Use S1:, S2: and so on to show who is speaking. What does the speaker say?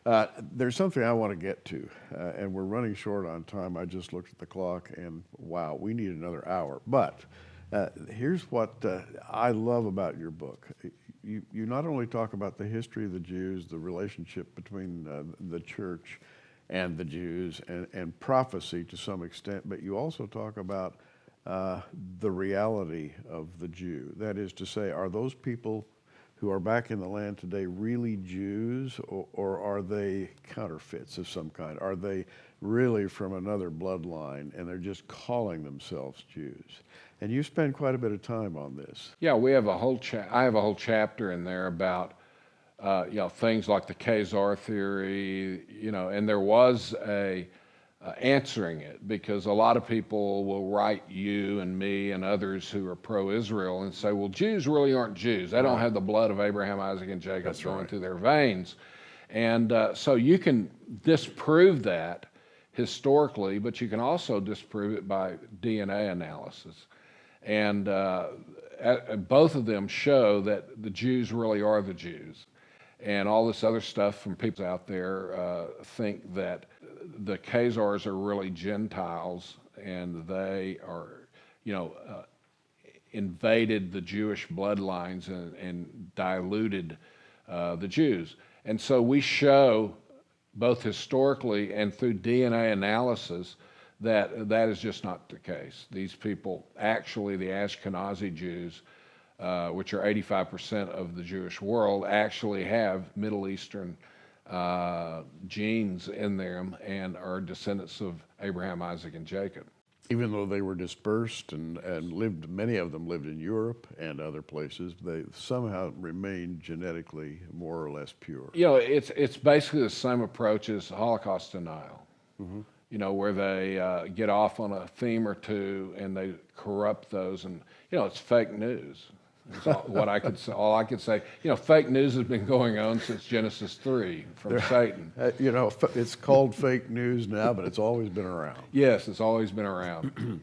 S1: There's something I want to get to, and we're running short on time. I just looked at the clock, and wow, we need another hour. But here's what I love about your book. You not only talk about the history of the Jews, the relationship between the church and the Jews, and prophecy to some extent, but you also talk about the reality of the Jew. That is to say, are those people who are back in the land today really Jews, or are they counterfeits of some kind? Are they really from another bloodline and they're just calling themselves Jews? And you spend quite a bit of time on this.
S2: Yeah, we have a whole I have a whole chapter in there about things like the Khazar theory, and there was a answering it, because a lot of people will write you and me and others who are pro-Israel and say, well, Jews really aren't Jews. They don't have the blood of Abraham, Isaac, and Jacob going through their veins. And so you can disprove that historically, but you can also disprove it by DNA analysis. And both of them show that the Jews really are the Jews. And all this other stuff from people out there think that the Khazars are really Gentiles, and they are, invaded the Jewish bloodlines and diluted the Jews. And so we show, both historically and through DNA analysis, that that is just not the case. These people, actually, the Ashkenazi Jews, which are 85% of the Jewish world, actually have Middle Eastern genes in them and are descendants of Abraham, Isaac, and Jacob.
S1: Even though they were dispersed and lived, many of them lived in Europe and other places, they somehow remained genetically more or less pure.
S2: It's basically the same approach as Holocaust denial.
S1: Mm-hmm.
S2: Where they get off on a theme or two and they corrupt those, and it's fake news. What I could say, all I could say, fake news has been going on since Genesis 3 from Satan.
S1: It's called fake news now, but it's always been around.
S2: Yes, it's always been around.